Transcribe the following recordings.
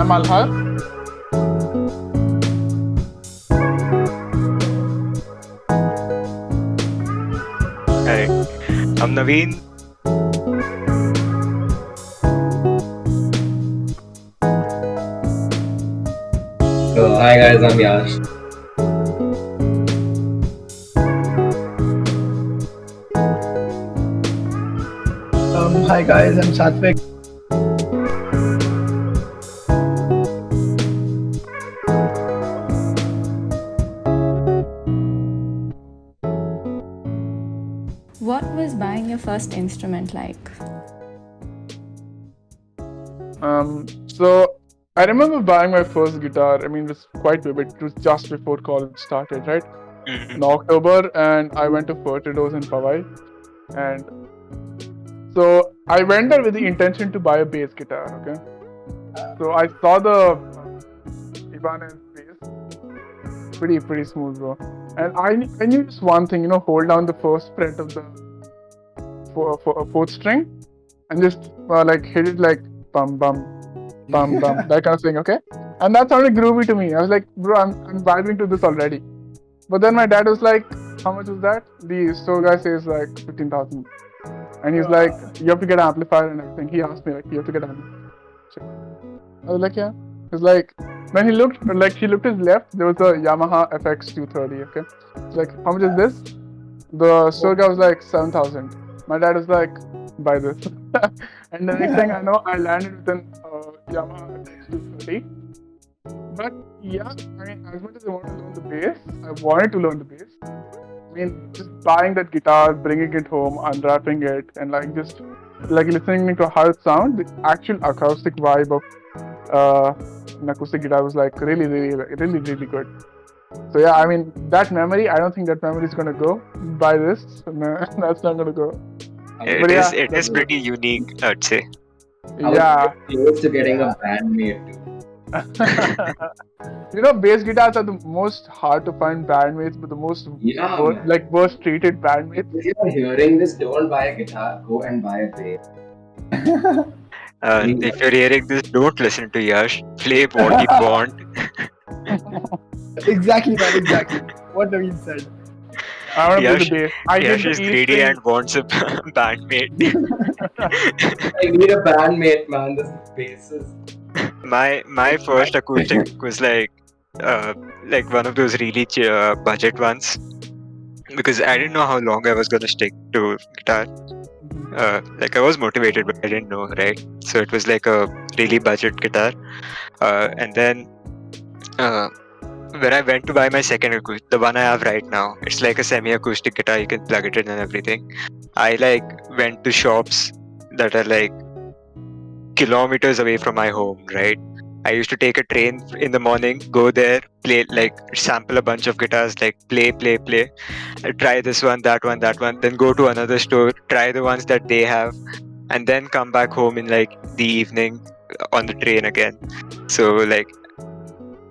I'm Malhar. Hi, I'm Naveen. Hi guys, I'm Yash. Hi guys, I'm Saatvik. What was buying your first instrument like? So I remember buying my first guitar. I mean, it was quite vivid. It was just before college started, right? Mhm. In October, and I went to Fertidos in Powai. And so I went there with the intention to buy a bass guitar, okay? So I saw the Ibanez bass. Pretty smooth, bro. And I knew just one thing, hold down the first fret of the fourth string and just like hit it like bum bum bum bum, that kind of thing, okay? And that sounded groovy to me. I was like, bro, I'm vibing to this already. But then my dad was like, how much is that? The store guy says like 15,000. And he's like, you have to get an amplifier and everything. He asked me like, you have to get an amplifier. I was like, yeah. He's like, then he looked his left. There was a Yamaha FX 230. Okay, he's like, how much is this? The store guy was like 7,000. My dad was like, buy this. And the next thing I know, I landed with an Yamaha FX 230. But yeah, I mean, as much as I wanted to learn the bass, I wanted to learn the bass. I mean, just buying that guitar, bringing it home, unwrapping it, and like just like listening to how it sounds, the actual acoustic vibe of an acoustic guitar was like really good. So yeah, I mean that memory, I don't think that memory is gonna go by this. No, that's not gonna go. But yeah, It is pretty unique, I'd say. I was yeah. close to getting a bandmate too. Bass guitars are the most hard to find bandmates, but the most Yeah, man. worst treated bandmates. If you're hearing this, don't buy a guitar, go and buy a bass. If you're hearing this, don't listen to Yash. Play what you want. Exactly, man, exactly. What Naveen said. I want to play Yash, the bass. I Yash did is the E greedy string. and wants a bandmate. I need a bandmate, man. This bass is. My first acoustic was like one of those really budget ones, because I didn't know how long I was gonna stick to guitar. Like I was motivated, but I didn't know, right? So it was like a really budget guitar. And then when I went to buy my second acoustic, the one I have right now, it's like a semi-acoustic guitar. You can plug it in and everything. I like went to shops that are like kilometers away from my home, right? I used to take a train in the morning, go there, play, like sample a bunch of guitars, like play, try this one, that one, then go to another store, try the ones that they have, and then come back home in like the evening on the train again. So like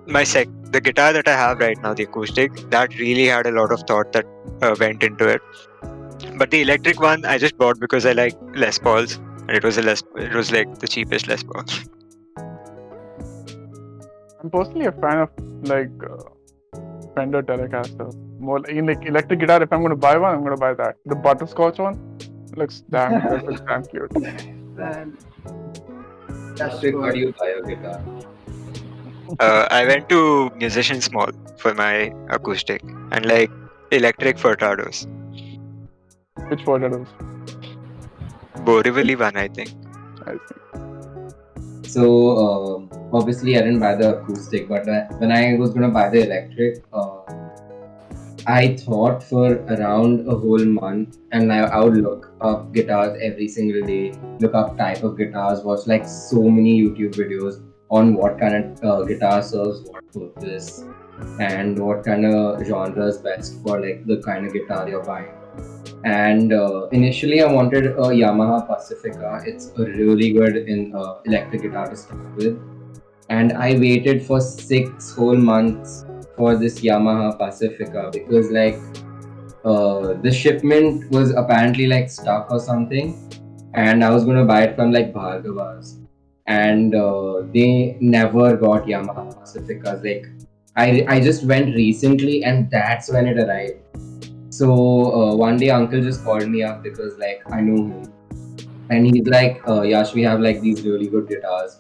the guitar that I have right now, the acoustic, that really had a lot of thought that went into it. But the electric one I just bought because I like Les Pauls, and it was like the cheapest Les Paul. I'm personally a fan of like Fender Telecaster. More in like electric guitar. If I'm going to buy one, I'm going to buy that. The butterscotch one looks damn good. Looks damn cute. Man. Saatvik, how do you buy a guitar? I went to Musicians Mall for my acoustic and like electric Furtados. Which Fertidos? Borivali one, I think. I see. So obviously I didn't buy the acoustic, but when I was gonna buy the electric, I thought for around a whole month, and I would look up guitars every single day, look up type of guitars, watch like so many YouTube videos on what kind of guitar serves what purpose and what kind of genre is best for like the kind of guitar you're buying. And initially I wanted a Yamaha Pacifica. It's a really good electric guitar to start with. And I waited for 6 whole months for this Yamaha Pacifica because like the shipment was apparently like stuck or something, and I was gonna buy it from like Bhargavas. and they never got Yamaha Pacificas. Like I just went recently, and that's when it arrived. So one day, uncle just called me up because like I knew him, and he's like, Yash, we have like these really good guitars.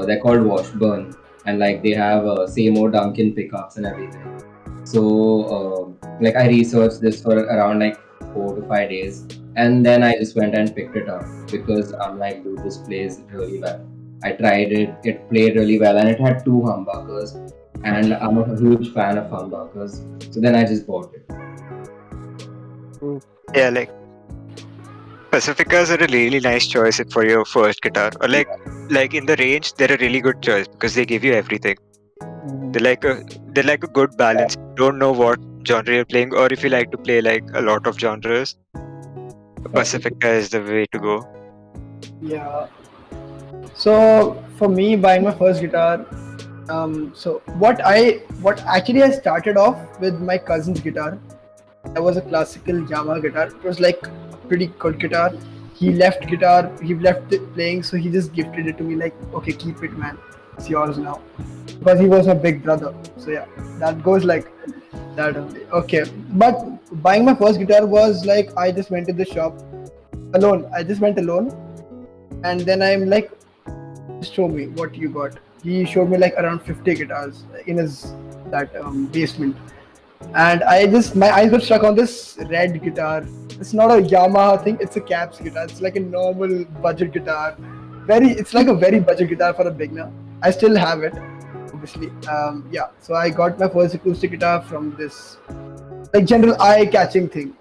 They're called Washburn, and like they have same old Duncan pickups and everything. So like I researched this for around like 4 to 5 days, and then I just went and picked it up because I'm like, dude, this plays really well. I tried it; it played really well, and it had two humbuckers, and I'm a huge fan of humbuckers. So then I just bought it. Yeah, like Pacificas are a really nice choice for your first guitar, or like in the range, they're a really good choice because they give you everything. They're like a good balance. You don't know what genre you're playing, or if you like to play like a lot of genres, Pacifica is the way to go. Yeah. So for me, buying my first guitar, so what actually I started off with my cousin's guitar. That was a classical Yamaha guitar. It was like a pretty good guitar. He left it playing, so he just gifted it to me. Like, okay, keep it, man. It's yours now. Because he was my big brother. So yeah, that goes like that only. Okay, but buying my first guitar was like I just went to the shop alone. I just went alone, and then I'm like, show me what you got. He showed me like around 50 guitars in his that basement, and my eyes were stuck on this red guitar. It's not a Yamaha thing, it's a Caps guitar. It's like a normal budget guitar. It's like a very budget guitar for a beginner. I still have it, obviously. Yeah, so I got my first acoustic guitar from this like general eye-catching thing.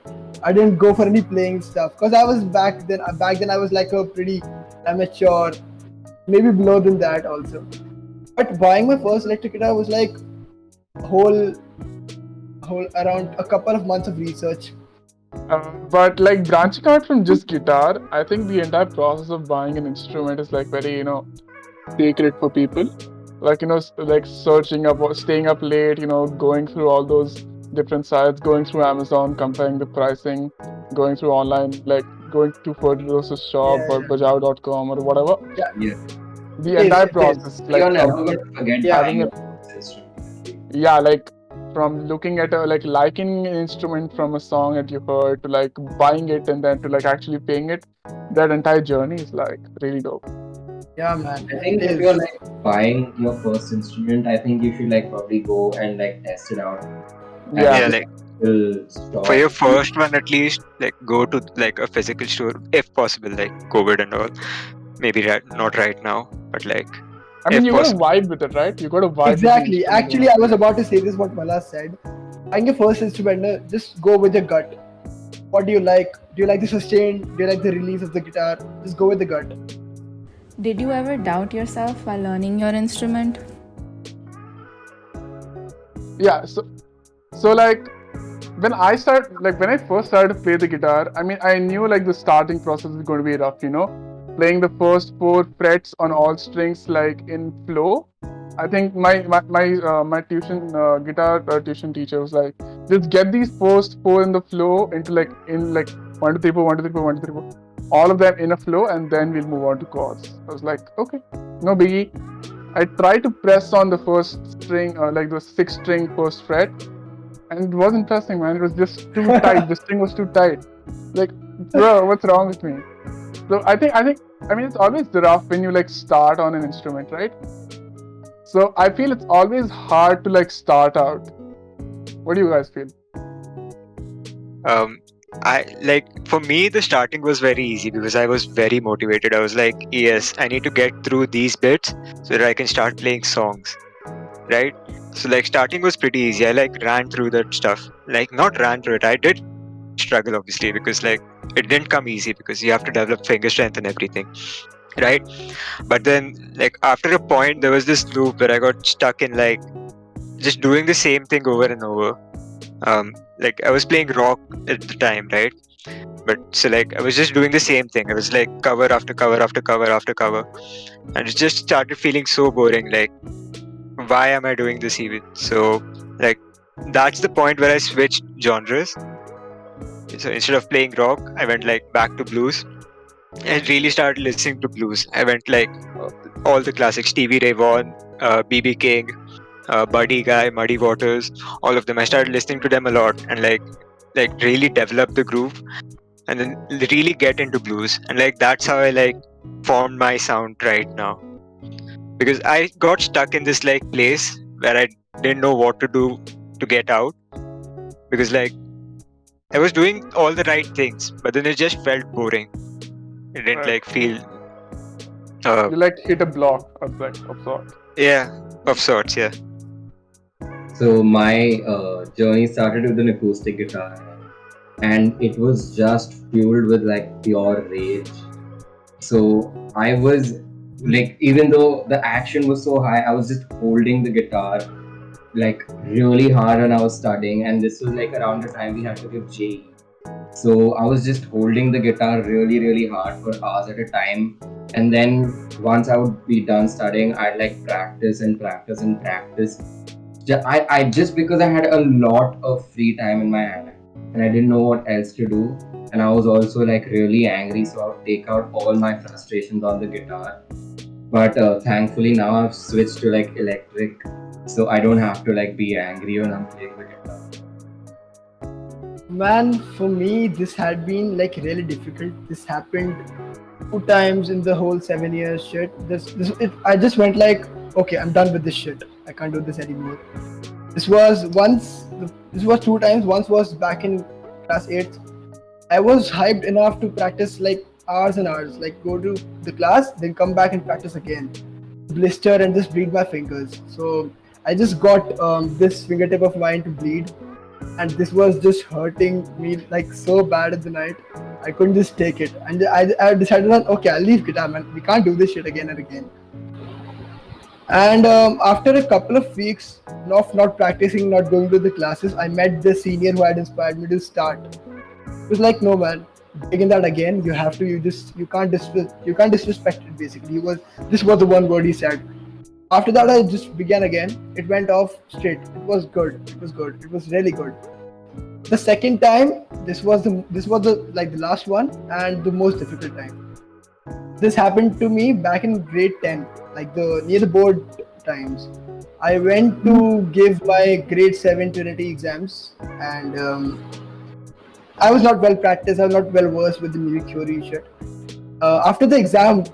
I didn't go for any playing stuff because I was back then. I was like a pretty amateur, maybe below than that also. But buying my first electric guitar was like a whole around a couple of months of research. But like branching out from just guitar, I think the entire process of buying an instrument is like very, sacred for people. Like, like searching up or staying up late, going through all those different sites, going through Amazon, comparing the pricing, going through online, like going to Fertilosa's shop or Bajao.com or whatever. Yeah. The entire process, like You're never going to forget having buying a instrument. yeah, like from looking at like liking an instrument from a song that you heard to like buying it and then to like actually paying it, that entire journey is like really dope. Yeah, man. I think if you're like buying your first instrument, I think you should like probably go and like test it out. Yeah. Like for your first one at least, like go to like a physical store if possible, like COVID and all. Maybe not right now, but like I mean, if you possible. gotta vibe with it, right? You gotta vibe Exactly. with the instrument. Actually, I was about to say this what Malhar said. Buying your first instrument, just go with your gut. What do you like? Do you like the sustain? Do you like the release of the guitar? Just go with the gut. Did you ever doubt yourself while learning your instrument? Yeah, so like when I first started to play the guitar, I mean, I knew like the starting process was going to be rough, playing the first 4 frets on all strings like in flow. I think my tuition guitar tuition teacher was like, just get these first 4 in the flow into like 1 2 3 4 1 2 3 4 1 2 3 4, all of them in a flow, and then we'll move on to chords. I was like, okay, no biggie. I tried to press on the first string, like the 6th string first fret, and it wasn't pressing, man. It was just too tight. The string was too tight. Like, bro, what's wrong with me? So I mean, it's always rough when you like start on an instrument, right? So I feel it's always hard to like start out. What do you guys feel? I like, for me the starting was very easy because I was very motivated. I was like, yes, I need to get through these bits so that I can start playing songs, right? So like starting was pretty easy. I like ran through that stuff. Like not ran through it. I did struggle obviously because like it didn't come easy because you have to develop finger strength and everything, right? But then like after a point there was this loop where I got stuck in like just doing the same thing over and over. Like I was playing rock at the time, right? But so like I was just doing the same thing. I was like cover after cover after cover after cover, and it just started feeling so boring. Like, why am I doing this even? So like that's the point where I switched genres. So instead of playing rock, I went like back to blues. I really started listening to blues. I went like all the classics, Stevie Ray Vaughan, BB King, Buddy Guy, Muddy Waters, all of them. I started listening to them a lot and like really develop the groove and then really get into blues. And like that's how I like formed my sound right now. Because I got stuck in this like place where I didn't know what to do to get out. Because like I was doing all the right things, but then it just felt boring. It didn't Right. like feel You like hit a block of sorts. yeah, of sorts, yeah. So my journey started with an acoustic guitar, and it was just fueled with like pure rage. So I was like, even though the action was so high, I was just holding the guitar like really hard when I was studying, and this was like around the time we had to give JE. So I was just holding the guitar really, really hard for hours at a time. And then once I would be done studying, I'd like practice and practice and practice. I just because I had a lot of free time in my hand and I didn't know what else to do. And I was also like really angry, so I would take out all my frustrations on the guitar. But thankfully now I've switched to like electric, so I don't have to like be angry when I'm playing the guitar. Man, for me, this had been like really difficult. This happened 2 times in the whole 7 years shit. I just went like, okay, I'm done with this shit. I can't do this anymore. This was 2 times. Once was back in class 8th. I was hyped enough to practice like hours and hours, like go to the class, then come back and practice again. Blister and just bleed my fingers. So I just got this fingertip of mine to bleed, and this was just hurting me like so bad at the night. I couldn't just take it, and I decided that okay, I'll leave guitar, man. We can't do this shit again and again. And after a couple of weeks of not practicing, not going to the classes, I met the senior who had inspired me to start. It was like, no man, begin that again. You have to. You can't disrespect it. Basically, this was the one word he said. After that, I just began again. It went off straight. It was good. It was good. It was really good. The second time, this was the last one and the most difficult time. This happened to me back in grade 10, like the near the board times. I went to give my grade 7 Trinity exams, and I was not well practiced. I was not well versed with the music theory and shit. After the exam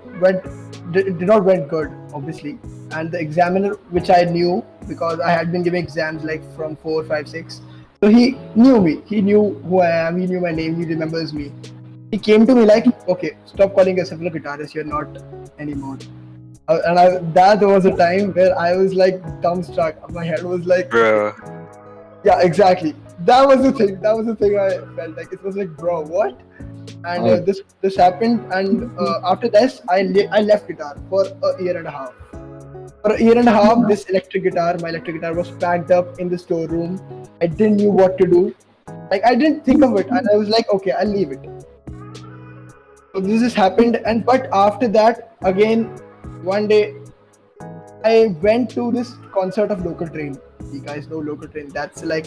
did not went good, obviously, and the examiner, which I knew because I had been giving exams like from 4, 5, 6. So he knew me. He knew who I am. He knew my name. He remembers me. He came to me like, okay, stop calling yourself a guitarist. You're not anymore. That was a time where I was like dumbstruck. My head was like, Bro. yeah, exactly. That was the thing. That was the thing I felt like. It was like, bro, what? And this happened. And after this, I left guitar for a year and a half. For a year and a half, this my electric guitar was packed up in the storeroom. I didn't know what to do. Like, I didn't think of it. And I was like, okay, I'll leave it. So this has happened. But after that, again, one day, I went to this concert of Local Train. You guys know Local Train. That's like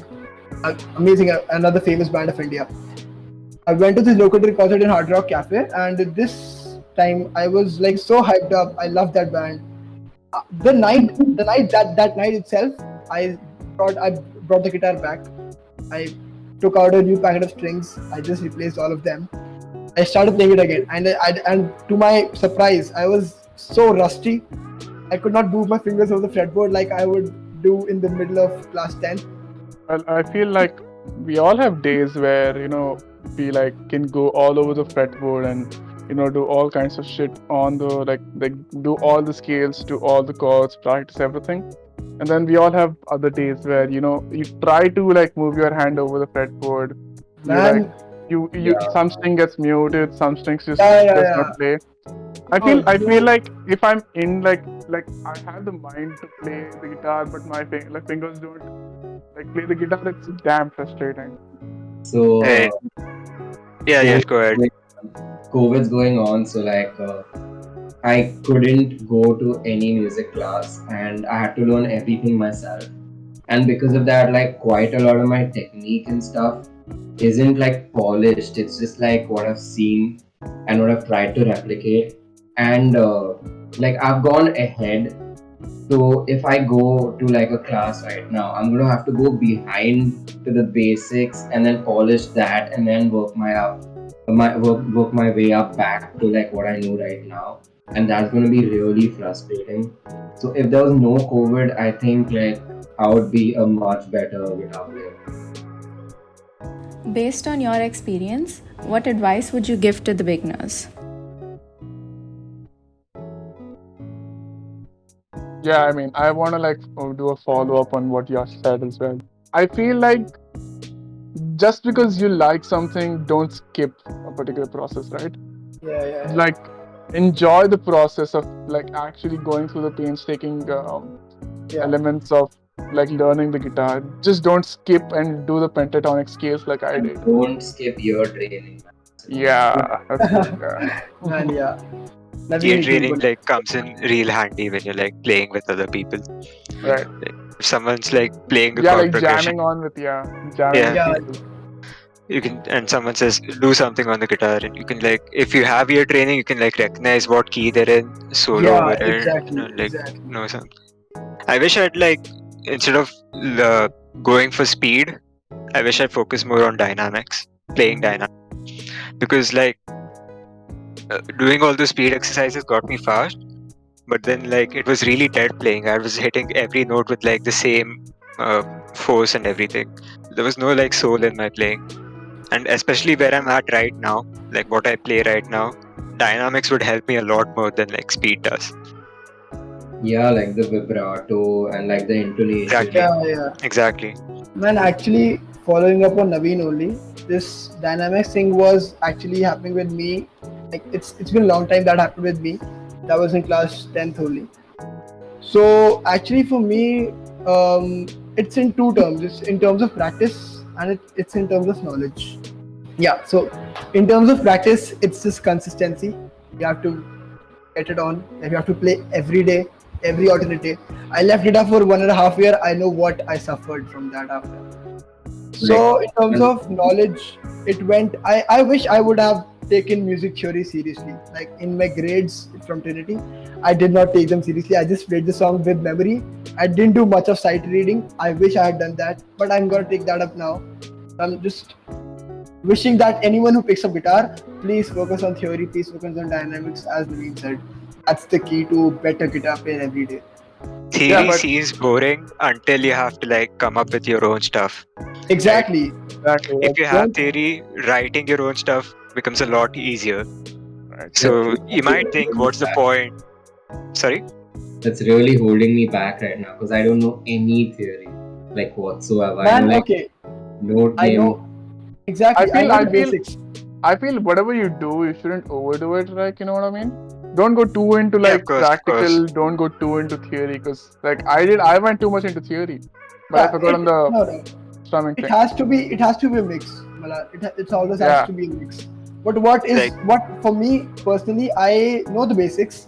amazing, another famous band of India. I went to this Local Train concert in Hard Rock Cafe, and this time I was like so hyped up. I love that band. That night itself, I brought the guitar back. I took out a new packet of strings. I just replaced all of them. I started playing it again, and to my surprise, I was so rusty. I could not move my fingers over the fretboard like I would do in the middle of class 10. Well, I feel like we all have days where we like can go all over the fretboard and do all kinds of shit on the like do all the scales, do all the chords, practice everything. And then we all have other days where you try to like move your hand over the fretboard. Man, Some string gets muted, some strings just Yeah. not play. I feel like if I'm in like I have the mind to play the guitar, but my fingers don't like play the guitar. It's damn frustrating. So Hey. Yeah, go ahead. COVID's going on, so like I couldn't go to any music class, and I had to learn everything myself. And because of that, like quite a lot of my technique and stuff isn't like polished. It's just like what I've seen and what I've tried to replicate. And like I've gone ahead. So if I go to like a class right now, I'm gonna have to go behind to the basics and then polish that and then work my way up back to like what I know right now, and that's gonna be really frustrating. So if there was no COVID, I think like I would be a much better guitar player. Based on your experience, what advice would you give to the beginners? Yeah, I mean, I want to like do a follow up on what Yash said as well. I feel like just because you like something, don't skip a particular process, right? Yeah. Like, enjoy the process of like actually going through the painstaking elements of like learning the guitar. Just don't skip and do the pentatonic scales like I did. Don't skip your training. Yeah, that's it. Yeah. And yeah. Naveen, Ear you can training go. like comes in real handy when you're like playing with other people. Right. If someone's like playing a Yeah, chord like progression, jamming on with jamming Yeah. with people. you can, and someone says do something on the guitar, and you can like, if you have ear training, you can like recognize what key they're in, solo Yeah, over it, exactly. like Exactly. know something. I wish I'd like, instead of going for speed, I wish I'd focus more on dynamics, playing dynamics, because like doing all the speed exercises got me fast, but then like it was really dead playing. I was hitting every note with like the same force and everything. There was no like soul in my playing, and especially where I'm at right now, like what I play right now, dynamics would help me a lot more than like speed does. Yeah, like the vibrato and like the intonation. Exactly. Exactly. Man, actually, following up on Naveen only, this dynamics thing was actually happening with me. Like it's been a long time that happened with me. That was in class 10th only. So actually, for me, it's in two terms. It's in terms of practice and it's in terms of knowledge. Yeah. So in terms of practice, it's just consistency. You have to get it on. Like you have to play every day, every alternate day. I left guitar for 1.5 years. I know what I suffered from that after. So in terms of knowledge, it went. I wish I would have taken music theory seriously. Like in my grades from Trinity, I did not take them seriously. I just played the song with memory. I didn't do much of sight reading. I wish I had done that, but I'm gonna take that up now. I'm just wishing that anyone who picks up guitar, please focus on theory, please focus on dynamics, as Naveen said. That's the key to better guitar playing every day. Theory but- seems boring until you have to like come up with your own stuff. Exactly. Exactly. If you have theory, writing your own stuff becomes a lot easier. So you might think, what's the point? Sorry? That's really holding me back right now because I don't know any theory like whatsoever. I Man, know like okay. note I name. know exactly. I know the basics. I feel whatever you do, you shouldn't overdo it. Like, you know what I mean? Don't go too into Yeah, like of course, of practical. course. Don't go too into theory, because like I went too much into theory, but I forgot on the No. strumming It thing. has to be. It has to be a mix. Malhar. It always Yeah. has to be a mix. But what for me personally, I know the basics,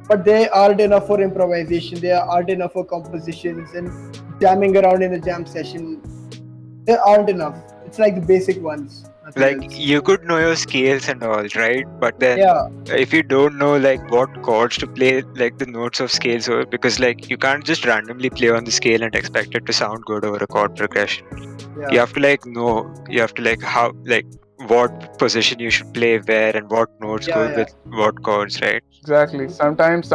but they aren't enough for improvisation. They aren't enough for compositions and jamming around in a jam session. They aren't enough. It's like the basic ones. nothing Like else. you could know your scales and all, right? But then Yeah. if you don't know like what chords to play, like the notes of scales, or because like you can't just randomly play on the scale and expect it to sound good over a chord progression. Yeah. You have to like know, you have to like how, like what position you should play where and what notes Yeah, go yeah. with what chords, right? Exactly. Sometimes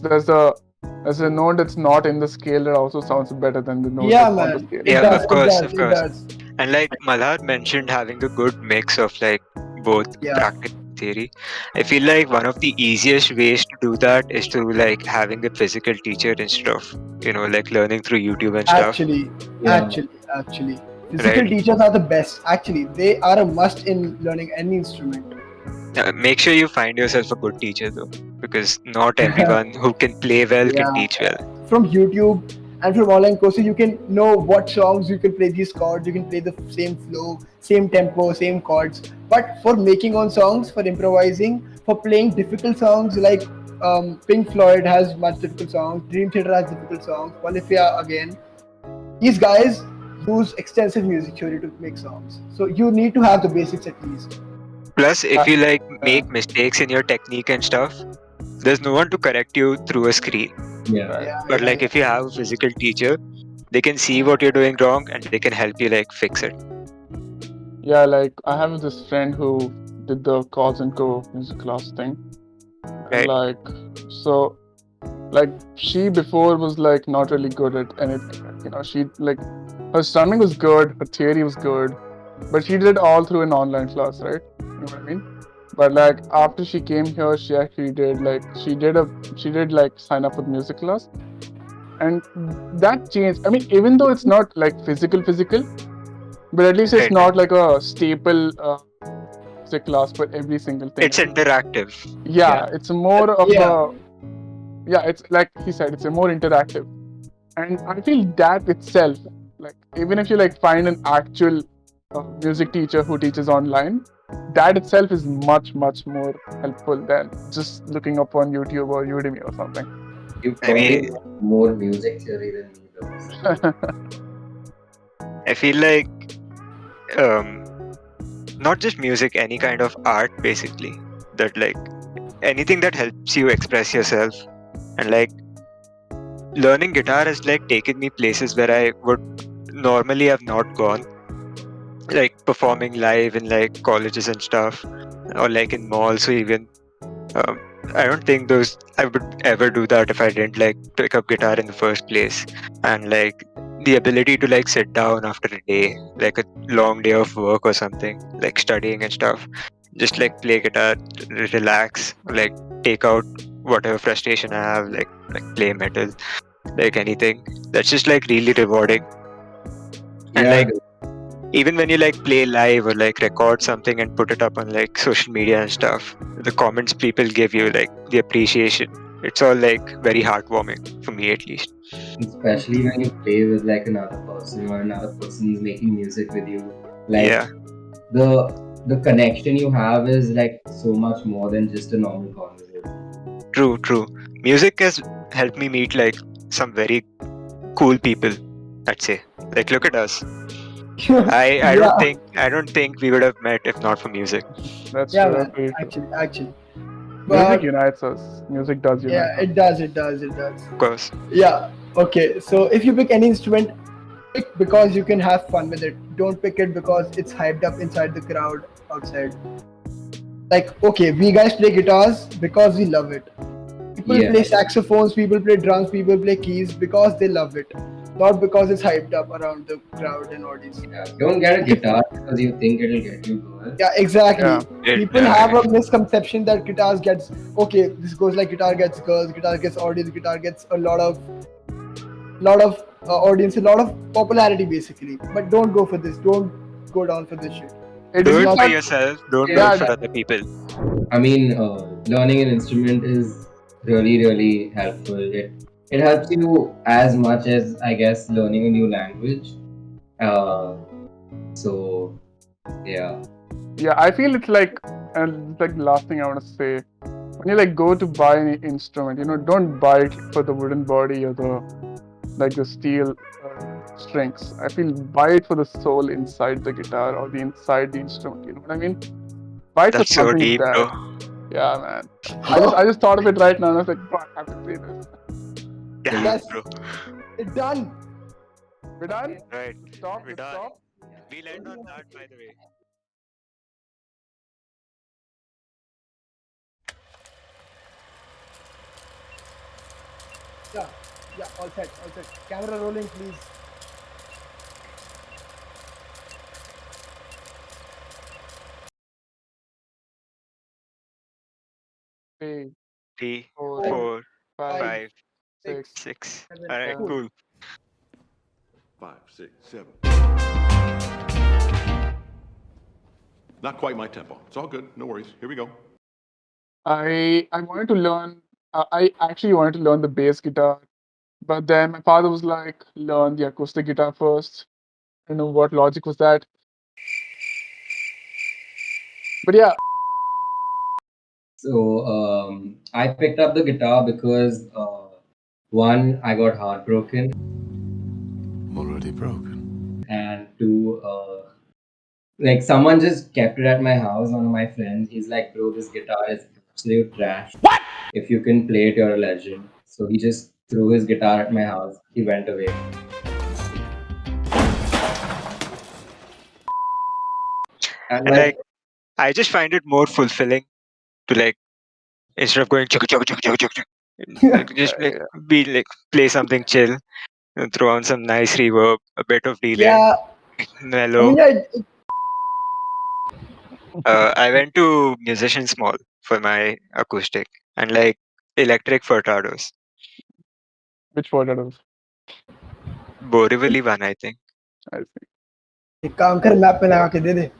there's a note that's not in the scale that also sounds better than the note Yeah, that's on the man. scale. It Yeah, does. of course, It of does. course. It does. And like Malhar mentioned, having a good mix of like both Yeah. practice and theory. I feel like one of the easiest ways to do that is to like having a physical teacher instead of, you know, like learning through YouTube and stuff. Actually. Physical Right. teachers are the best. Actually, they are a must in learning any instrument. Make sure you find yourself a good teacher though, because not everyone who can play well can Yeah. teach well. From YouTube and from online courses, you can know what songs you can play these chords, you can play the same flow, same tempo, same chords. But for making on songs, for improvising, for playing difficult songs like Pink Floyd has much difficult songs, Dream Theater has difficult songs, Polyphia again. These guys use extensive music theory to make songs. So you need to have the basics at least. Plus, if you like make mistakes in your technique and stuff, there's no one to correct you through a screen. Yeah. Yeah, But yeah, like yeah. if you have a physical teacher, they can see what you're doing wrong and they can help you like fix it. Yeah, like I have this friend who did the Chords Co music class thing. And Right. like so like she before was like not really good at anything. Like, she like her strumming was good, her theory was good, but she did it all through an online class, right? You know what I mean? But like after she came here, she actually did like she did like sign up for the music class, and that changed. I mean, even though it's not like physical, but at least it's Right. not like a staple music class for every single thing. It's interactive. Yeah, it's more of Yeah. it's like he said, it's a more interactive. And I feel that itself, like even if you like find an actual music teacher who teaches online, that itself is much more helpful than just looking up on YouTube or Udemy or something. You I mean, probably know more music theory than me, though. I feel like not just music, any kind of art basically. That like anything that helps you express yourself. And like learning guitar has like taken me places where I would normally have not gone. Like performing live in like colleges and stuff, or like in malls, or even um, I don't think those I would ever do that if I didn't like pick up guitar in the first place. And like the ability to like sit down after a day, like a long day of work or something, like studying and stuff, just like play guitar, relax, like take out whatever frustration I have, like play metal, like anything. That's just like really rewarding. And Yeah, like even when you like play live or like record something and put it up on like social media and stuff, the comments people give you, like the appreciation, it's all like very heartwarming for me at least. especially when you play with like another person or another person's making music with you. Like Yeah, the connection you have is like so much more than just a normal conversation. true. Music has helped me meet like some very cool people, I'd say. Like look at us. I Yeah. I don't think we would have met if not for music. That's Yeah, true. man. Very true. Actually. Music But unites us. Music does unite yeah, us. it does. Of course. Yeah. Okay. So if you pick any instrument, pick because you can have fun with it. Don't pick it because it's hyped up inside the crowd outside. Like, okay, we guys play guitars because we love it. People Yeah. play saxophones, people play drums, people play keys because they love it, not because it's hyped up around the crowd and audience. Yeah. Don't get a guitar because you think it'll get you girl. Yeah, exactly. Yeah. People have a misconception that guitars gets okay. This goes like guitar gets girls, guitar gets audience, guitar gets a lot of audience, a lot of popularity basically. But don't go for this. Don't go down for this shit. It Do is it not for yourself, don't do Yeah, it for other people. I mean, learning an instrument is really helpful. It helps you as much as I guess learning a new language. So yeah. Yeah, I feel it's like, and it's like the last thing I want to say. When you like go to buy an instrument, don't buy it for the wooden body or the steel strings. I feel buy it for the soul inside the guitar or the inside the instrument. You know what I mean? Buy it That's for so something deep, that. bro. Yeah, man. I just thought of it right now, and I was like, fuck, I have to say this. Yeah, Yes. bro. It's done. We're done. Right. Stop. We're done. Stop. We'll end on that, by the way. Yeah, all set. Camera rolling, please. Three, 3, four, 4, Five, 5, 6, 6. 7. Alright, Cool. cool. 5, 6, 7. Not quite my tempo. It's all good. No worries. Here we go. I wanted to learn. I actually wanted to learn the bass guitar, but then my father was like, "Learn the acoustic guitar first." I don't know what logic was that, but yeah, So I picked up the guitar because one, I got heartbroken, I'm already broken. and two, like someone just kept it at my house. One of my friends, he's like, "Bro, this guitar is absolute trash." If you can play it, you're a legend. So he just threw his guitar at my house. He went away. And And like, I just find it more fulfilling to like, instead of going chuk chuk chuk chuk chuk chuk, just like be like play something chill, throw on some nice reverb, a bit of delay, Yeah, I mellow. mean, yeah, I went to Musicians Mall for my acoustic and like electric furtados. Which potatoes? Borivali one, I think. I see. एक काम कर map पे लगा के दे दे.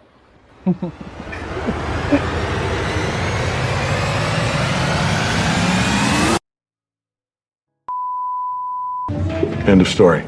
End of story.